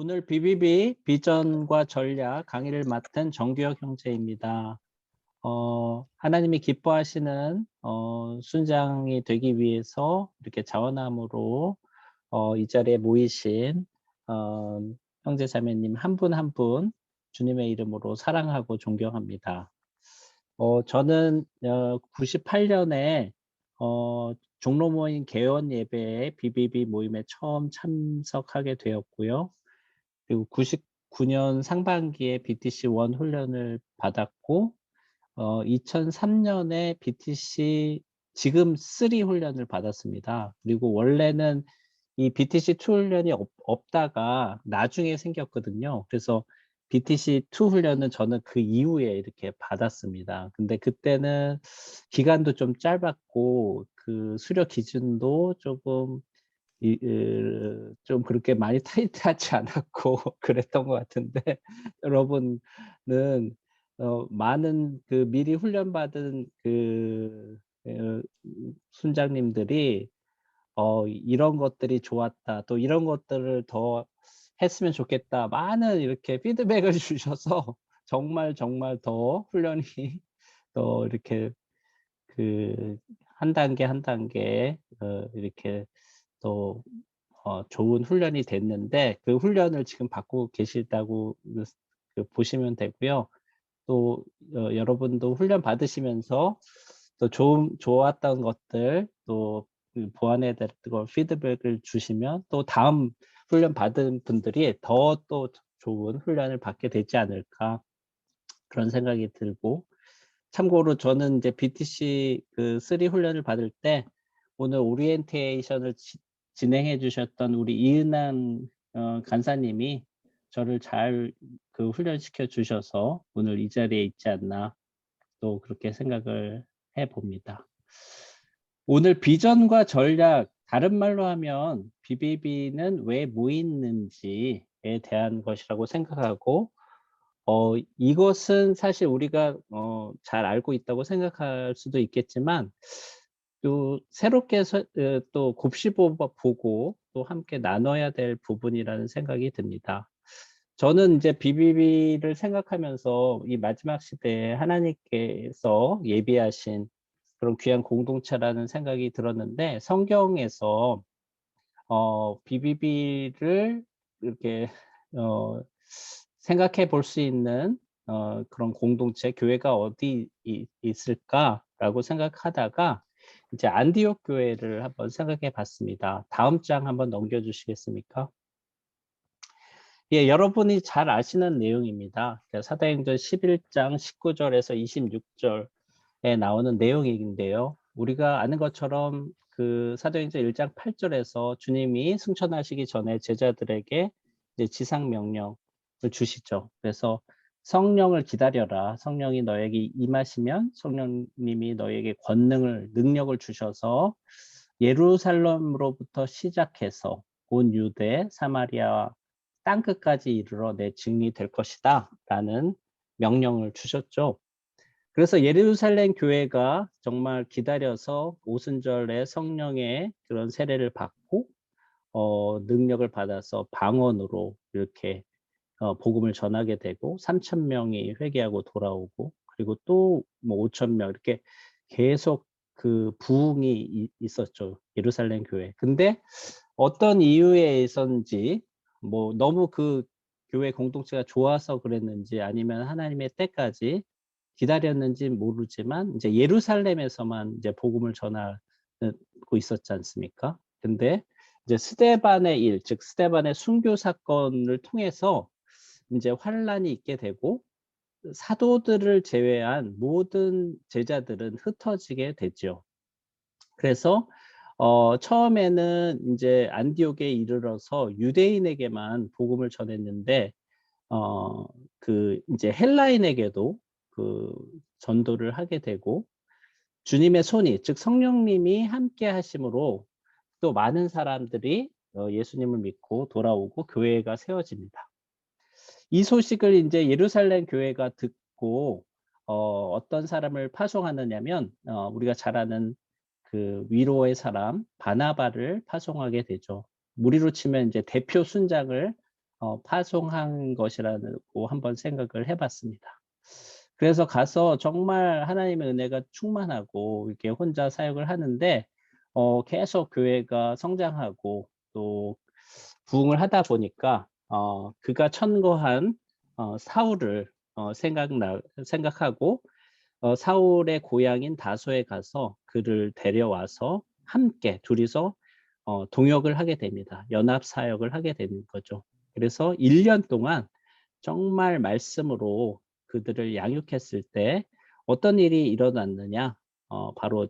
오늘 BBB 비전과 전략 강의를 맡은 정규혁 형제입니다. 하나님이 기뻐하시는 순장이 되기 위해서 이렇게 자원함으로 이 자리에 모이신 어, 형제 자매님 한 분 한 분 주님의 이름으로 사랑하고 존경합니다. 저는 98년에 종로 모임 개원 예배에 BBB 모임에 처음 참석하게 되었고요. 그리고 99년 상반기에 BTC1 훈련을 받았고 2003년에 BTC 지금 3 훈련을 받았습니다. 그리고 원래는 이 BTC2 훈련이 없다가 나중에 생겼거든요. 그래서 BTC2 훈련은 저는 그 이후에 이렇게 받았습니다. 근데 그때는 기간도 좀 짧았고 그 수료 기준도 조금 좀 그렇게 많이 타이트하지 않았고 그랬던 것 같은데 여러분은 많은 그 미리 훈련받은 그 순장님들이 이런 것들이 좋았다, 또 이런 것들을 더 했으면 좋겠다, 많은 이렇게 피드백을 주셔서 정말 더 훈련이 더 이렇게 그 한 단계 한 단계 이렇게 또 좋은 훈련이 됐는데 그 훈련을 지금 받고 계시다고 보시면 되고요. 또 여러분도 훈련 받으시면서 또 좋았던 것들 또 보완해야 될 걸 피드백을 주시면 또 다음 훈련 받은 분들이 더 또 좋은 훈련을 받게 되지 않을까 그런 생각이 들고, 참고로 저는 이제 BTC 그 3 훈련을 받을 때 오늘 오리엔테이션을 진행해 주셨던 우리 이은한 간사님이 저를 잘 그 훈련시켜 주셔서 오늘 이 자리에 있지 않나 또 그렇게 생각을 해 봅니다. 오늘 비전과 전략, 다른 말로 하면 BBB는 왜 모이는지에 대한 것이라고 생각하고, 이것은 사실 우리가 잘 알고 있다고 생각할 수도 있겠지만 또 새롭게 또 곱씹어보고 또 함께 나눠야 될 부분이라는 생각이 듭니다. 저는 이제 BBB를 생각하면서 이 마지막 시대에 하나님께서 예비하신 그런 귀한 공동체라는 생각이 들었는데, 성경에서 BBB를 이렇게 생각해 볼 수 있는 그런 공동체, 교회가 어디 있을까라고 생각하다가 이제 안디옥 교회를 한번 생각해 봤습니다. 다음 장 한번 넘겨 주시겠습니까? 예, 여러분이 잘 아시는 내용입니다. 사도행전 11장 19절에서 26절에 나오는 내용인데요. 우리가 아는 것처럼 그 사도행전 1장 8절에서 주님이 승천하시기 전에 제자들에게 이제 지상 명령을 주시죠. 그래서 성령을 기다려라. 성령이 너에게 임하시면 성령님이 너에게 능력을 주셔서 예루살렘으로부터 시작해서 온 유대, 사마리아 땅끝까지 이르러 내 증인이 될 것이다 라는 명령을 주셨죠. 그래서 예루살렘 교회가 정말 기다려서 오순절에 성령의 그런 세례를 받고 능력을 받아서 방언으로 이렇게 복음을 전하게 되고 3,000명이 회개하고 돌아오고, 그리고 또 뭐 5,000명 이렇게 계속 그 부흥이 있었죠, 예루살렘 교회. 근데 어떤 이유에 있었는지, 뭐 너무 그 교회 공동체가 좋아서 그랬는지 아니면 하나님의 때까지 기다렸는지 모르지만 이제 예루살렘에서만 이제 복음을 전하고 있었지 않습니까? 근데 이제 스데반의 일, 즉 스데반의 순교 사건을 통해서 이제 환란이 있게 되고 사도들을 제외한 모든 제자들은 흩어지게 되죠. 그래서 처음에는 이제 안디옥에 이르러서 유대인에게만 복음을 전했는데 그 이제 헬라인에게도 그 전도를 하게 되고, 주님의 손이, 즉 성령님이 함께 하심으로 또 많은 사람들이 예수님을 믿고 돌아오고 교회가 세워집니다. 이 소식을 이제 예루살렘 교회가 듣고 어떤 사람을 파송하느냐면 우리가 잘 아는 그 위로의 사람 바나바를 파송하게 되죠. 우리로 치면 이제 대표 순장을 파송한 것이라고 한번 생각을 해봤습니다. 그래서 가서 정말 하나님의 은혜가 충만하고 이렇게 혼자 사역을 하는데 계속 교회가 성장하고 또 부흥을 하다 보니까 그가 천거한 사울을 생각하고 사울의 고향인 다소에 가서 그를 데려와서 함께 둘이서 동역을 하게 됩니다. 연합 사역을 하게 되는 거죠. 그래서 1년 동안 정말 말씀으로 그들을 양육했을 때 어떤 일이 일어났느냐? 바로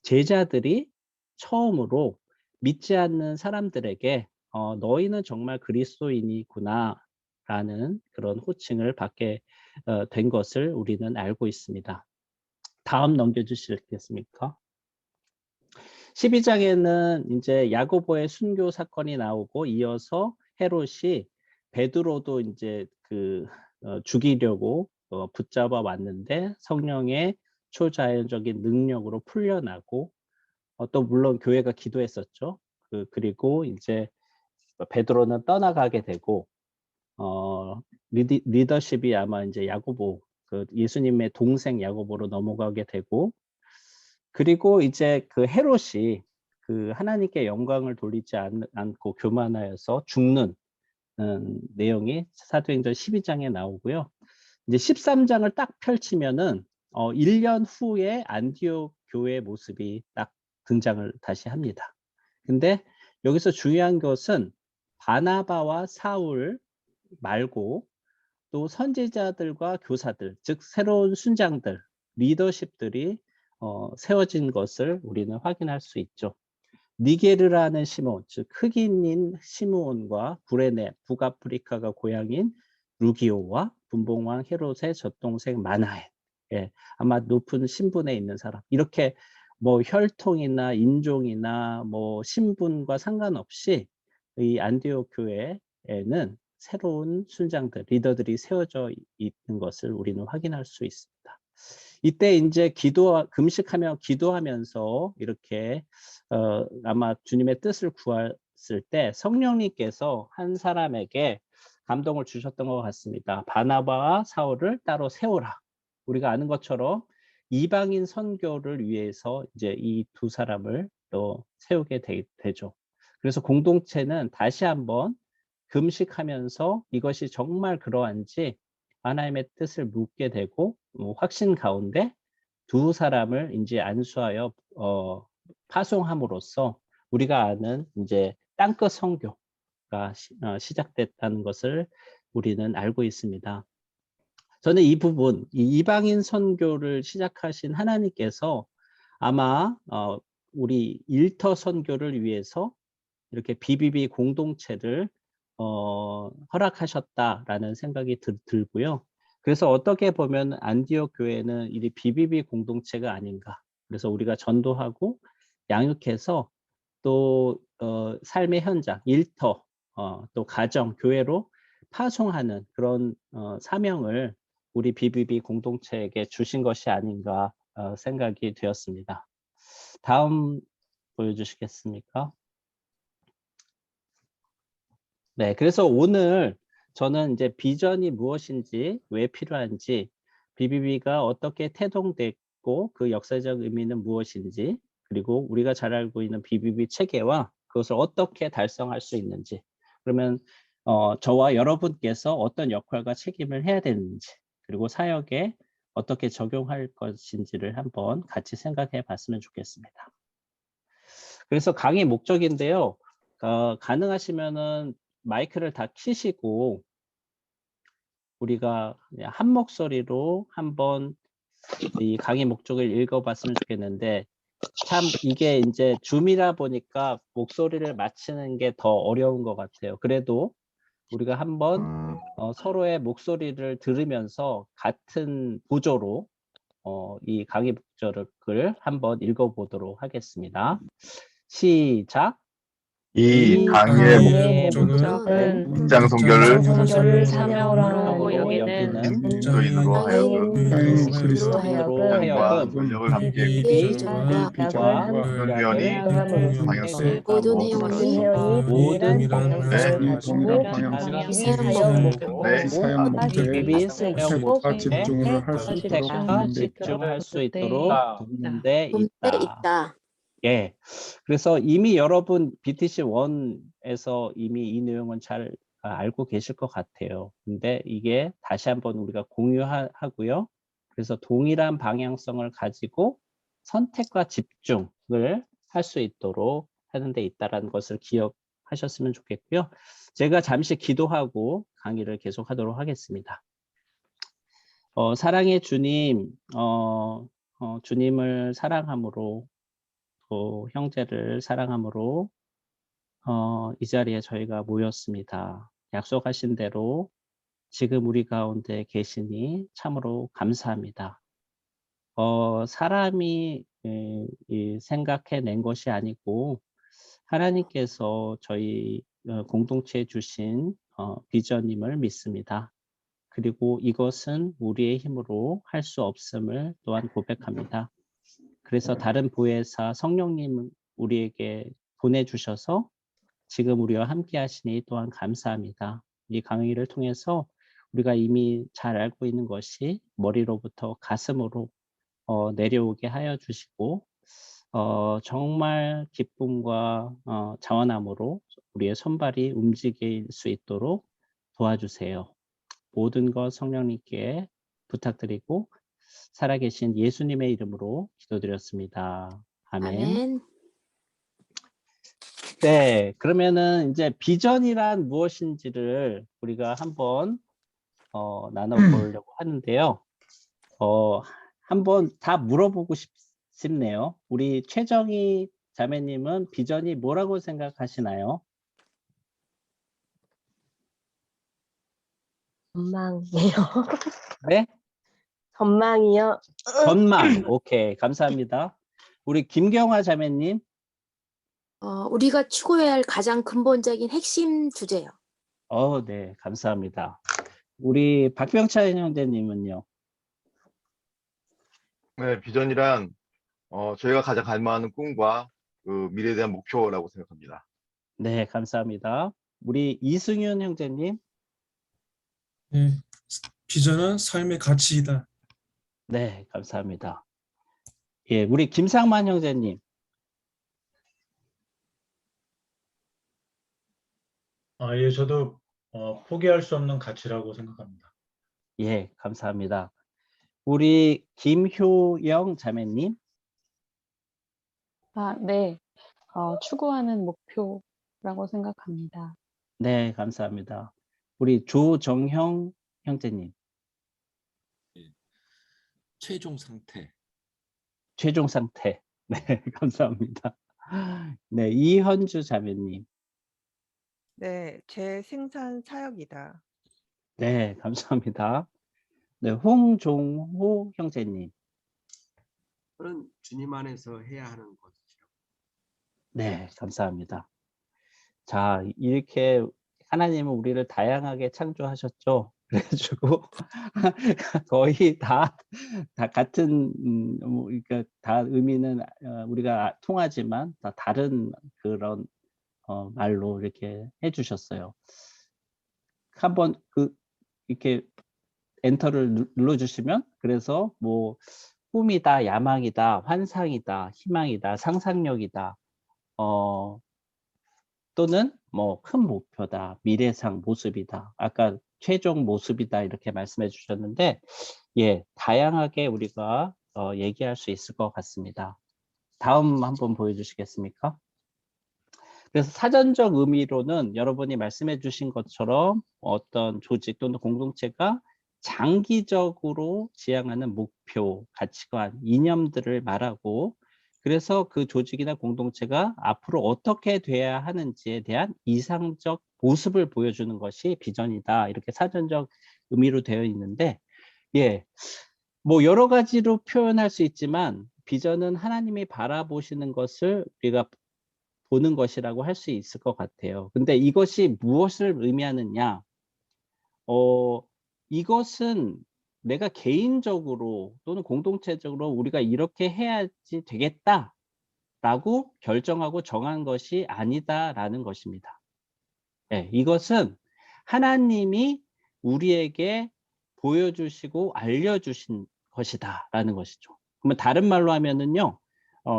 제자들이 처음으로 믿지 않는 사람들에게 너희는 정말 그리스도인이구나 라는 그런 호칭을 받게 된 것을 우리는 알고 있습니다. 다음 넘겨주시겠습니까? 12장에는 이제 야고보의 순교 사건이 나오고 이어서 헤롯이 베드로도 이제 죽이려고 붙잡아 왔는데 성령의 초자연적인 능력으로 풀려나고 또 물론 교회가 기도했었죠. 그리고 이제 베드로는 떠나가게 되고 리더십이 아마 이제 야고보 예수님의 동생 야고보로 넘어가게 되고 그리고 이제 헤롯이 하나님께 영광을 돌리지 않고 교만하여서 죽는 내용이 사도행전 12장에 나오고요. 이제 13장을 딱 펼치면은 1년 후에 안디옥 교회의 모습이 딱 등장을 다시 합니다. 근데 여기서 중요한 것은 바나바와 사울 말고 또 선지자들과 교사들, 즉 새로운 순장들, 리더십들이 세워진 것을 우리는 확인할 수 있죠. 니게르라는 시몬, 즉 흑인인 시므온과 구레네, 북아프리카가 고향인 루기오와 분봉왕 헤롯의 젖동생 마나엘, 아마 높은 신분에 있는 사람, 이렇게 뭐 혈통이나 인종이나 뭐 신분과 상관없이 이 안디옥 교회에는 새로운 순장들, 리더들이 세워져 있는 것을 우리는 확인할 수 있습니다. 이때 이제 금식하며 기도하면서 이렇게 아마 주님의 뜻을 구했을 때 성령님께서 한 사람에게 감동을 주셨던 것 같습니다. 바나바와 사울을 따로 세우라. 우리가 아는 것처럼 이방인 선교를 위해서 이제 이 두 사람을 또 세우게 되죠. 그래서 공동체는 다시 한번 금식하면서 이것이 정말 그러한지 하나님의 뜻을 묻게 되고 확신 가운데 두 사람을 이제 안수하여 파송함으로써 우리가 아는 이제 땅끝 선교가 시작됐다는 것을 우리는 알고 있습니다. 저는 이 부분, 이 이방인 선교를 시작하신 하나님께서 아마 우리 일터 선교를 위해서 이렇게 BBB 공동체를 허락하셨다라는 생각이 들고요. 그래서 어떻게 보면 안디옥 교회는 이 BBB 공동체가 아닌가. 그래서 우리가 전도하고 양육해서 또 삶의 현장, 일터, 또 가정, 교회로 파송하는 그런 사명을 우리 BBB 공동체에게 주신 것이 아닌가 생각이 되었습니다. 다음 보여주시겠습니까? 네, 그래서 오늘 저는 이제 비전이 무엇인지, 왜 필요한지, BBB가 어떻게 태동됐고 그 역사적 의미는 무엇인지, 그리고 우리가 잘 알고 있는 BBB 체계와 그것을 어떻게 달성할 수 있는지, 그러면 저와 여러분께서 어떤 역할과 책임을 해야 되는지, 그리고 사역에 어떻게 적용할 것인지를 한번 같이 생각해 봤으면 좋겠습니다. 그래서 강의 목적인데요. 가능하시면은 마이크를 다 켜시고 우리가 그냥 한 목소리로 한번 이 강의 목적을 읽어봤으면 좋겠는데 참 이게 이제 줌이라 보니까 목소리를 맞추는 게 더 어려운 것 같아요. 그래도 우리가 한번 서로의 목소리를 들으면서 같은 보조로 이 강의 목적을 한번 읽어보도록 하겠습니다. 시작. 이 강의의 강의의 목적은 직장 선교를 성교를 사명으로 사명으로 여기는 그리스도인으로 하여금 그리스도인으로 하여금 권력을 함께 비전과 경륜이 공약을 방향성을 모든 모든 회원이 모든 방향성을 동일한 방향성을 가지고 네. 사역 목표에 및 사역 선택과 집중을 할 수 있도록 선택과 돕는 데 집중할 수 있도록 돕는 데 봄때 있다. 있다. 예. 그래서 이미 여러분 BTC 1에서 이미 이 내용은 잘 알고 계실 것 같아요. 근데 이게 다시 한번 우리가 공유하고요. 그래서 동일한 방향성을 가지고 선택과 집중을 할 수 있도록 하는 데 있다라는 것을 기억하셨으면 좋겠고요. 제가 잠시 기도하고 강의를 계속하도록 하겠습니다. 사랑의 주님, 주님을 사랑함으로 또 형제를 사랑함으로 이 자리에 저희가 모였습니다. 약속하신 대로 지금 우리 가운데 계시니 참으로 감사합니다. 사람이 이 생각해낸 것이 아니고 하나님께서 저희 공동체에 주신 비전임을 믿습니다. 그리고 이것은 우리의 힘으로 할 수 없음을 또한 고백합니다. 그래서 다른 보혜사 성령님 우리에게 보내주셔서 지금 우리와 함께 하시니 또한 감사합니다. 이 강의를 통해서 우리가 이미 잘 알고 있는 것이 머리로부터 가슴으로 내려오게 하여 주시고 정말 기쁨과 자원함으로 우리의 손발이 움직일 수 있도록 도와주세요. 모든 것 성령님께 부탁드리고 살아계신 예수님의 이름으로 기도드렸습니다. 아멘. 아멘. 네, 그러면은 이제 비전이란 무엇인지를 우리가 한번 나눠보려고 하는데요. 한번 다 물어보고 싶네요. 우리 최정희 자매님은 비전이 뭐라고 생각하시나요? 전망이요. 네? 전망이요. 전망. 오케이, 감사합니다. 우리 김경화 자매님. 우리가 추구해야 할 가장 근본적인 핵심 주제요. 네, 감사합니다. 우리 박병찬 형제님은요? 네, 비전이란 저희가 가장 갈망하는 꿈과 그 미래에 대한 목표라고 생각합니다. 네, 감사합니다. 우리 이승윤 형제님. 네, 비전은 삶의 가치이다. 네, 감사합니다. 예, 우리 김상만 형제님. 예, 저도 포기할 수 없는 가치라고 생각합니다. 예, 감사합니다. 우리 김효영 자매님. 네. 추구하는 목표라고 생각합니다. 네, 감사합니다. 우리 조정형 형제님. 최종 상태. 최종 상태. 네, 감사합니다. 네, 이현주 자매님. 네, 제 생산 사역이다. 네, 감사합니다. 네, 홍종호 형제님. 그런 주님 안에서 해야 하는 것이죠. 네, 감사합니다. 자, 이렇게 하나님은 우리를 다양하게 창조하셨죠. 그래가지고 거의 다 같은 그러니까 다 의미는 우리가 통하지만 다 다른 그런 말로 이렇게 해주셨어요. 한번 이렇게 엔터를 눌러주시면 그래서 뭐 꿈이다, 야망이다, 환상이다, 희망이다, 상상력이다, 또는 뭐 큰 목표다, 미래상 모습이다, 아까 최종 모습이다 이렇게 말씀해 주셨는데 예, 다양하게 우리가 얘기할 수 있을 것 같습니다. 다음 한번 보여주시겠습니까? 그래서 사전적 의미로는 여러분이 말씀해 주신 것처럼 어떤 조직 또는 공동체가 장기적으로 지향하는 목표, 가치관, 이념들을 말하고 그래서 그 조직이나 공동체가 앞으로 어떻게 돼야 하는지에 대한 이상적 모습을 보여주는 것이 비전이다. 이렇게 사전적 의미로 되어 있는데 예, 뭐 여러 가지로 표현할 수 있지만 비전은 하나님이 바라보시는 것을 우리가 보는 것이라고 할 수 있을 것 같아요. 근데 이것이 무엇을 의미하느냐? 이것은 내가 개인적으로 또는 공동체적으로 우리가 이렇게 해야지 되겠다라고 결정하고 정한 것이 아니다라는 것입니다. 예, 이것은 하나님이 우리에게 보여주시고 알려주신 것이다라는 것이죠. 그러면 다른 말로 하면은요,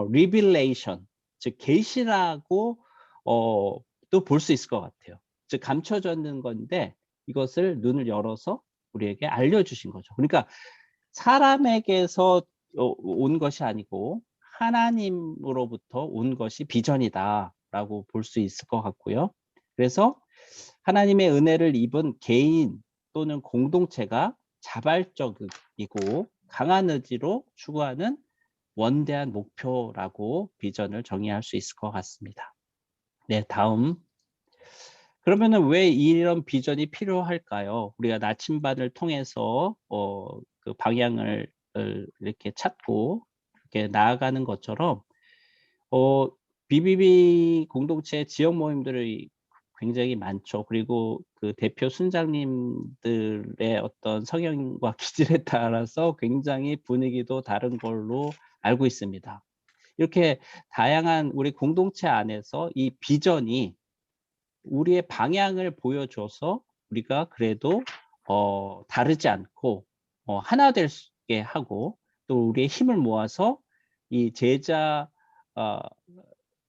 revelation, 즉 계시라고 또 볼 수 있을 것 같아요. 즉 감춰졌는 건데 이것을 눈을 열어서 우리에게 알려주신 거죠. 그러니까 사람에게서 온 것이 아니고 하나님으로부터 온 것이 비전이다라고 볼 수 있을 것 같고요. 그래서 하나님의 은혜를 입은 개인 또는 공동체가 자발적이고 강한 의지로 추구하는 원대한 목표라고 비전을 정의할 수 있을 것 같습니다. 네, 다음. 그러면은 왜 이런 비전이 필요할까요? 우리가 나침반을 통해서 그 방향을 이렇게 찾고 이렇게 나아가는 것처럼 BBB 공동체 지역 모임들이 굉장히 많죠. 그리고 그 대표 순장님들의 어떤 성향과 기질에 따라서 굉장히 분위기도 다른 걸로 알고 있습니다. 이렇게 다양한 우리 공동체 안에서 이 비전이 우리의 방향을 보여줘서 우리가 그래도 다르지 않고 하나 될 수 있게 하고 또 우리의 힘을 모아서 이 제자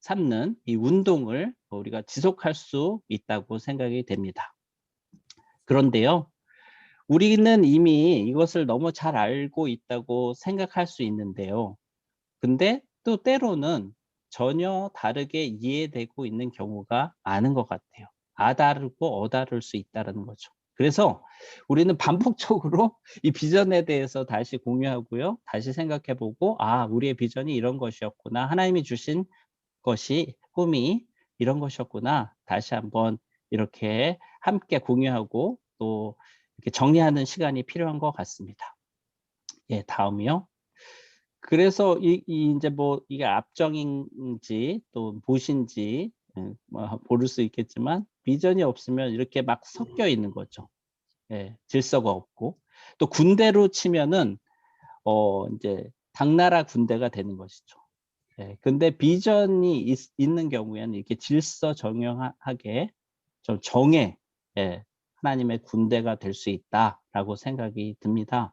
삼는 이 운동을 우리가 지속할 수 있다고 생각이 됩니다. 그런데요, 우리는 이미 이것을 너무 잘 알고 있다고 생각할 수 있는데요. 근데 또 때로는 전혀 다르게 이해되고 있는 경우가 많은 것 같아요. 아다르고 어다를 수 있다는 거죠. 그래서 우리는 반복적으로 이 비전에 대해서 다시 공유하고요. 다시 생각해보고 우리의 비전이 이런 것이었구나. 하나님이 주신 것이 꿈이 이런 것이었구나. 다시 한번 이렇게 함께 공유하고 또 이렇게 정리하는 시간이 필요한 것 같습니다. 예, 다음이요. 그래서 이제 뭐 이게 압정인지 또 무엇인지 모를 수 있겠지만 비전이 없으면 이렇게 막 섞여 있는 거죠. 예, 질서가 없고 또 군대로 치면은 이제 당나라 군대가 되는 것이죠. 예, 근데 비전이 있는 경우에는 이렇게 질서 정연하게 좀 예, 하나님의 군대가 될 수 있다라고 생각이 듭니다.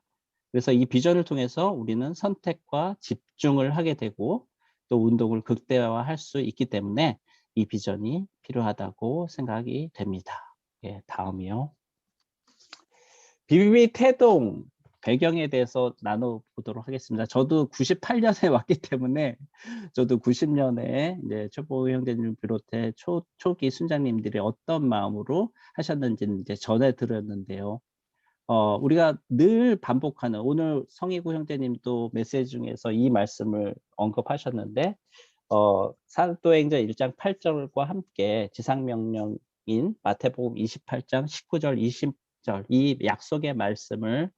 그래서 이 비전을 통해서 우리는 선택과 집중을 하게 되고 또 운동을 극대화할 수 있기 때문에 이 비전이 필요하다고 생각이 됩니다. 예, 다음이요. BBB 태동 배경에 대해서 나눠보도록 하겠습니다. 저도 98년에 왔기 때문에 저도 90년에 이제 초보 형제님을 비롯해 초기 순장님들이 어떤 마음으로 하셨는지는 이제 전해 들었는데요. 우리가 늘 반복하는 오늘 성희구 형제님도 메시지 중에서 이 말씀을 언급하셨는데 사도행전 1장 8절과 함께 지상명령인 마태복음 28장 19절 20절 이 약속의 말씀을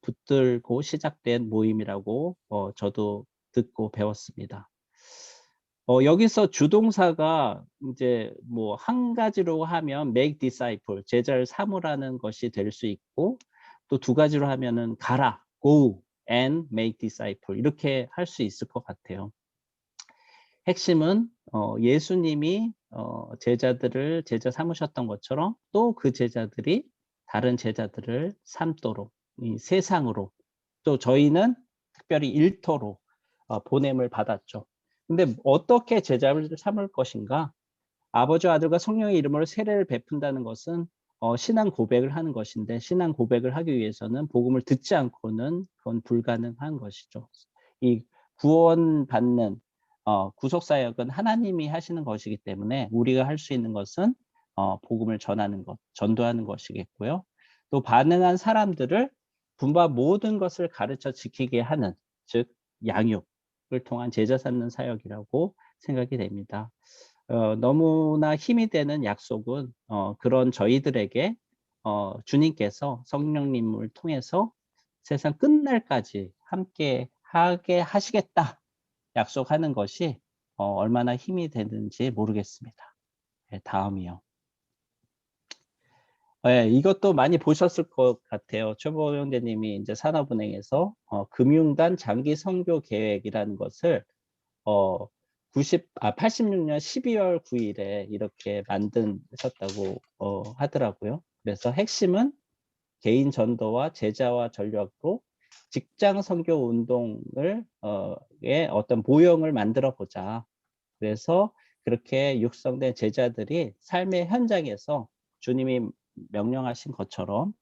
붙들고 시작된 모임이라고 저도 듣고 배웠습니다. 여기서 주동사가 이제 뭐 한 가지로 하면 make disciple, 제자를 삼으라는 것이 될 수 있고 또 두 가지로 하면은 가라, go and make disciple 이렇게 할 수 있을 것 같아요. 핵심은 예수님이 제자들을 제자 삼으셨던 것처럼 또 그 제자들이 다른 제자들을 삼도록 이 세상으로 또 저희는 특별히 일터로 보냄을 받았죠. 근데 어떻게 제자를 삼을 것인가? 아버지와 아들과 성령의 이름으로 세례를 베푼다는 것은 신앙 고백을 하는 것인데 신앙 고백을 하기 위해서는 복음을 듣지 않고는 그건 불가능한 것이죠. 이 구원받는 구속사역은 하나님이 하시는 것이기 때문에 우리가 할 수 있는 것은 복음을 전하는 것, 전도하는 것이겠고요. 또 반응한 사람들을 분바 모든 것을 가르쳐 지키게 하는 즉 양육을 통한 제자 삼는 사역이라고 생각이 됩니다. 너무나 힘이 되는 약속은 그런 저희들에게 주님께서 성령님을 통해서 세상 끝날까지 함께 하게 하시겠다 약속하는 것이 얼마나 힘이 되는지 모르겠습니다. 네, 다음이요. 네, 이것도 많이 보셨을 것 같아요. 최보 형제님이 이제 산업은행에서 금융단 장기 선교 계획이라는 것을 86년 12월 9일에 이렇게 만드셨다고 하더라고요. 그래서 핵심은 개인 전도와 제자와 전략으로 직장 선교 운동을 어떤 모형을 만들어 보자. 그래서 그렇게 육성된 제자들이 삶의 현장에서 주님이 명령하신 것처럼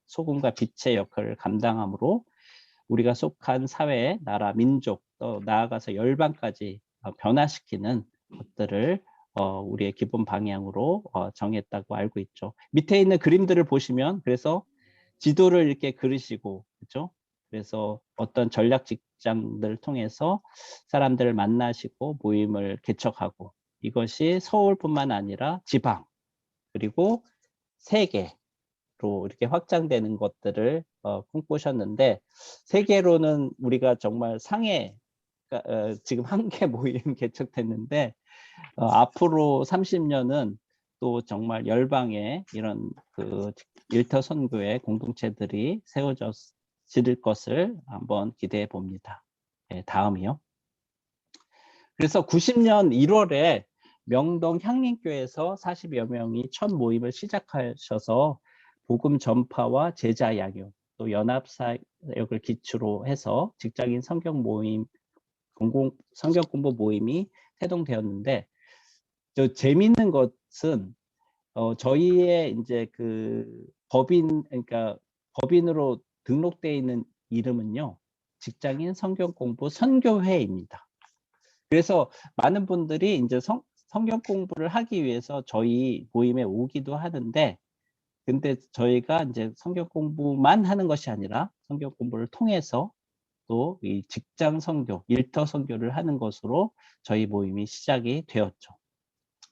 소금과 빛의 역할을 감당함으로 우리가 속한 사회, 나라, 민족, 또 나아가서 열방까지 변화시키는 것들을 우리의 기본 방향으로 정했다고 알고 있죠. 밑에 있는 그림들을 보시면 그래서 지도를 이렇게 그리시고, 그렇죠? 그래서 어떤 전략 직장들을 통해서 사람들을 만나시고 모임을 개척하고, 이것이 서울뿐만 아니라 지방 그리고 세계로 이렇게 확장되는 것들을 꿈꾸셨는데, 세계로는 우리가 정말 지금 한 개 모임 개척됐는데 앞으로 30년은 또 정말 열방의 이런 그 일터 선교의 공동체들이 세워질 것을 한번 기대해 봅니다. 네, 다음이요. 그래서 90년 1월에 명동 향림교회에서 40여 명이 첫 모임을 시작하셔서 복음 전파와 제자 양육, 또 연합사역을 기초로 해서 직장인 성경 모임, 성경 공부 모임이 태동되었는데, 재미있는 것은 저희의 이제 그 그러니까 법인으로 등록되어 있는 이름은요, 직장인 성경 공부 선교회입니다. 그래서 많은 분들이 이제 성경 공부를 하기 위해서 저희 모임에 오기도 하는데, 근데 저희가 이제 성경 공부만 하는 것이 아니라 성경 공부를 통해서 또 이 직장 선교, 일터 선교를 하는 것으로 저희 모임이 시작이 되었죠.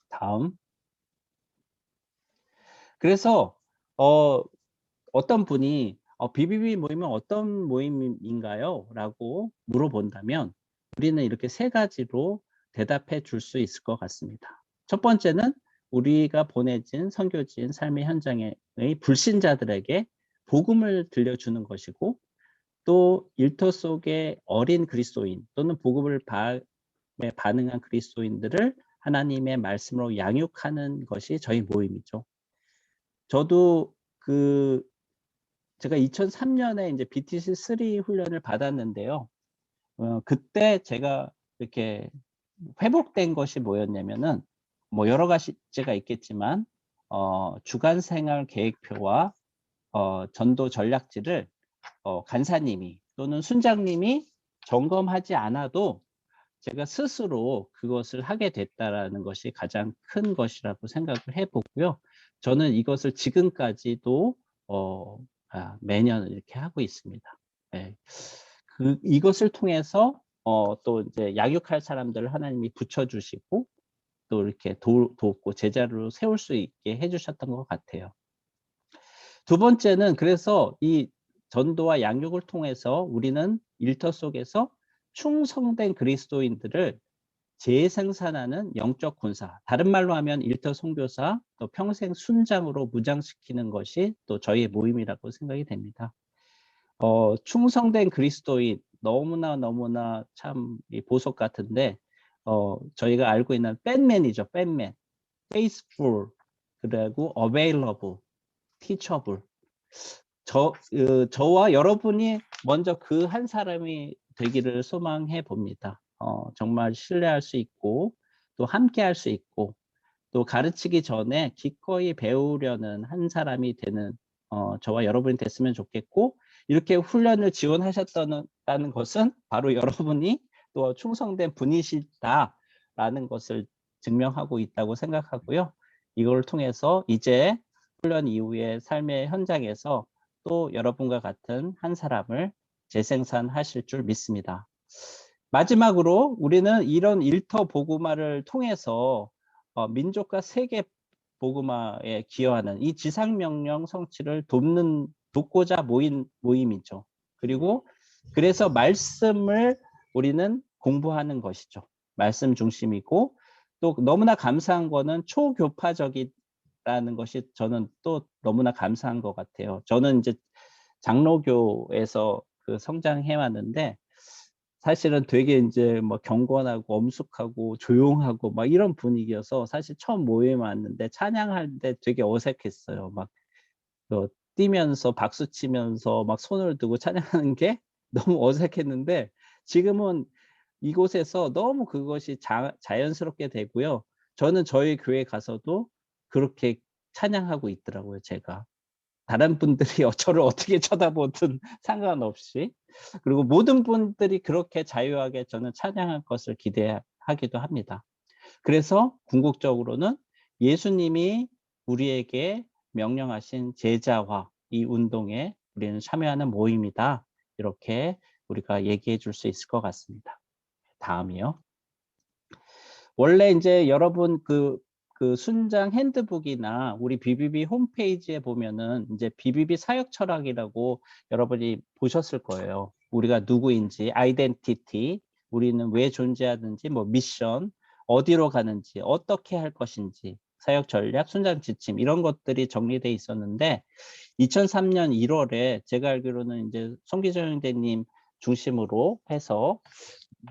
다음. 그래서 어떤 분이 BBB 모임은 어떤 모임인가요? 라고 물어본다면 우리는 이렇게 세 가지로 대답해 줄 수 있을 것 같습니다. 첫 번째는 우리가 보내진 선교지인 삶의 현장의 불신자들에게 복음을 들려주는 것이고, 또 일터 속의 어린 그리스도인 또는 복음을 반응한 그리스도인들을 하나님의 말씀으로 양육하는 것이 저희 모임이죠. 저도 제가 2003년에 이제 BTC3 훈련을 받았는데요. 그때 제가 이렇게 회복된 것이 뭐였냐면은, 뭐 여러 가지가 있겠지만, 주간 생활 계획표와 전도 전략지를 간사님이 또는 순장님이 점검하지 않아도 제가 스스로 그것을 하게 됐다라는 것이 가장 큰 것이라고 생각을 해보고요. 저는 이것을 지금까지도 매년 이렇게 하고 있습니다. 네. 이것을 통해서 또 이제 양육할 사람들을 하나님이 붙여주시고 또 이렇게 돕고 제자로 세울 수 있게 해주셨던 것 같아요. 두 번째는, 그래서 이 전도와 양육을 통해서 우리는 일터 속에서 충성된 그리스도인들을 재생산하는 영적 군사, 다른 말로 하면 일터 선교사, 또 평생 순장으로 무장시키는 것이 또 저희의 모임이라고 생각이 됩니다. 충성된 그리스도인, 너무나 참 보석 같은데, 저희가 알고 있는 팬맨이죠. 팬맨, faithful, 그리고 available, teachable. 저와 여러분이 먼저 그 한 사람이 되기를 소망해 봅니다. 정말 신뢰할 수 있고, 또 함께 할 수 있고, 또 가르치기 전에 기꺼이 배우려는 한 사람이 되는 저와 여러분이 됐으면 좋겠고, 이렇게 훈련을 지원하셨다는 것은 바로 여러분이 또 충성된 분이시다라는 것을 증명하고 있다고 생각하고요. 이걸 통해서 이제 훈련 이후의 삶의 현장에서 또 여러분과 같은 한 사람을 재생산하실 줄 믿습니다. 마지막으로 우리는 이런 일터 복음화를 통해서 민족과 세계 복음화에 기여하는 이 지상명령 성취를 돕고자 모인 모임이죠. 그리고 그래서 말씀을 우리는 공부하는 것이죠. 말씀 중심이고 또 너무나 감사한 거는 초교파적이라는 것이 저는 또 너무나 감사한 것 같아요. 저는 이제 장로교에서 그 성장해 왔는데 사실은 되게 이제 뭐 경건하고 엄숙하고 조용하고 막 이런 분위기여서 사실 처음 모임에 왔는데 찬양할 때 되게 어색했어요. 막 뛰면서 박수 치면서 막 손을 들고 찬양하는 게 너무 어색했는데 지금은 이곳에서 너무 그것이 자연스럽게 되고요. 저는 저희 교회 가서도 그렇게 찬양하고 있더라고요, 제가. 다른 분들이 저를 어떻게 쳐다보든 상관없이. 그리고 모든 분들이 그렇게 자유하게 저는 찬양할 것을 기대하기도 합니다. 그래서 궁극적으로는 예수님이 우리에게 명령하신 제자화 이 운동에 우리는 참여하는 모임이다. 이렇게 우리가 얘기해 줄 수 있을 것 같습니다. 다음이요. 원래 이제 여러분 그 순장 핸드북이나 우리 BBB 홈페이지에 보면은 이제 BBB 사역 철학이라고 여러분이 보셨을 거예요. 우리가 누구인지, 아이덴티티, 우리는 왜 존재하는지, 뭐 미션, 어디로 가는지, 어떻게 할 것인지, 사역 전략, 순장 지침 이런 것들이 정리돼 있었는데 2003년 1월에 제가 알기로는 이제 송기정 형제님 중심으로 해서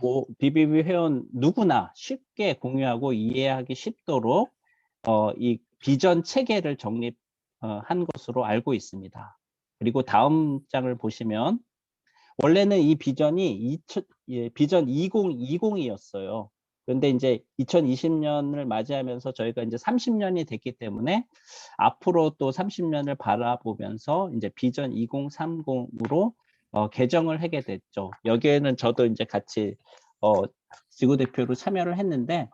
뭐 BBB 회원 누구나 쉽게 공유하고 이해하기 쉽도록 이 비전 체계를 정립한 것으로 알고 있습니다. 그리고 다음 장을 보시면 원래는 이 비전이 비전 2020이었어요. 그런데 이제 2020년을 맞이하면서 저희가 이제 30년이 됐기 때문에 앞으로 또 30년을 바라보면서 이제 비전 2030으로 개정을 하게 됐죠. 여기에는 저도 이제 같이 지구대표로 참여를 했는데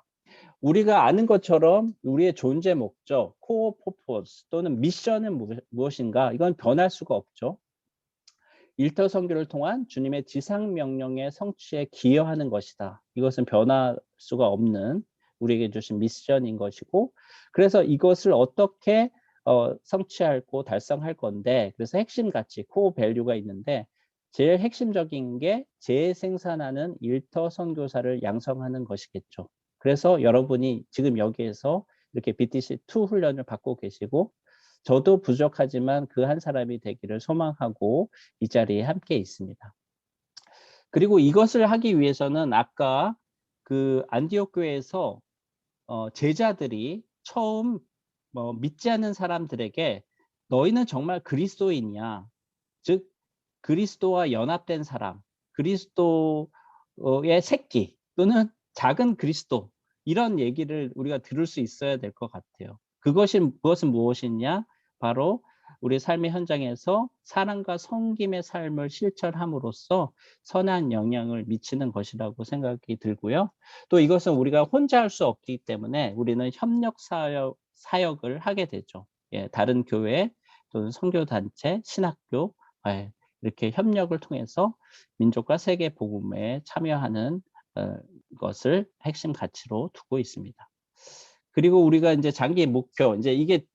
우리가 아는 것처럼 우리의 존재 목적, 코어 퍼포스 또는 미션은 무엇인가? 이건 변할 수가 없죠. 일터 선교를 통한 주님의 지상 명령의 성취에 기여하는 것이다. 이것은 변할 수가 없는 우리에게 주신 미션인 것이고 그래서 이것을 어떻게 성취하고 달성할 건데 그래서 핵심 가치, 코어 밸류가 있는데 제일 핵심적인 게 재생산하는 일터 선교사를 양성하는 것이겠죠. 그래서 여러분이 지금 여기에서 이렇게 BTC2 훈련을 받고 계시고 저도 부족하지만 그 한 사람이 되기를 소망하고 이 자리에 함께 있습니다. 그리고 이것을 하기 위해서는 아까 그 안디옥 교회에서 제자들이 처음 믿지 않는 사람들에게 너희는 정말 그리스도인이야. 즉 그리스도와 연합된 사람, 그리스도의 새끼 또는 작은 그리스도 이런 얘기를 우리가 들을 수 있어야 될 것 같아요. 그것은 무엇이냐? 바로 우리 삶의 현장에서 사랑과 섬김의 삶을 실천함으로써 선한 영향을 미치는 것이라고 생각이 들고요. 또 이것은 우리가 혼자 할 수 없기 때문에 우리는 협력 사역을 하게 되죠. 예, 다른 교회 또는 선교단체, 신학교 이렇게 협력을 통해서 민족과 세계 복음에 참여하는 것을 핵심 가치로 두고 있습니다. 그리고 우리가 이제 장기 목표, 이제 이게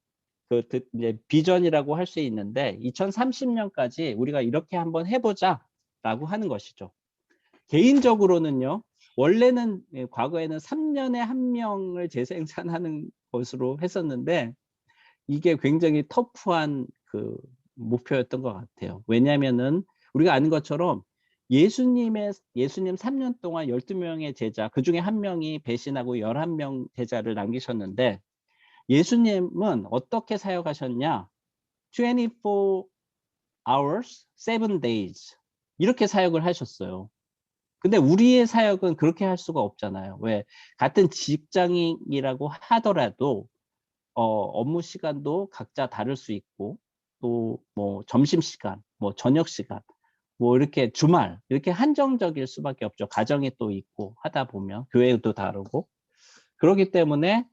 이제 비전이라고 할 수 있는데 2030년까지 우리가 이렇게 한번 해보자라고 하는 것이죠. 개인적으로는요. 원래는 과거에는 3년에 1명을 재생산하는 것으로 했었는데 이게 굉장히 터프한 그 목표였던 것 같아요. 왜냐하면은 우리가 아는 것처럼 예수님 3년 동안 12명의 제자, 그 중에 1명이 배신하고 11명 제자를 남기셨는데 예수님은 어떻게 사역하셨냐? 24 hours, 7 days 이렇게 사역을 하셨어요. 근데 우리의 사역은 그렇게 할 수가 없잖아요. 왜? 같은 직장인이라고 하더라도 업무 시간도 각자 다를 수 있고 또 뭐 점심시간, 뭐 저녁시간, 뭐 이렇게 주말 이렇게 한정적일 수밖에 없죠. 가정이 또 있고 하다 보면 교회도 다르고 그렇기 때문에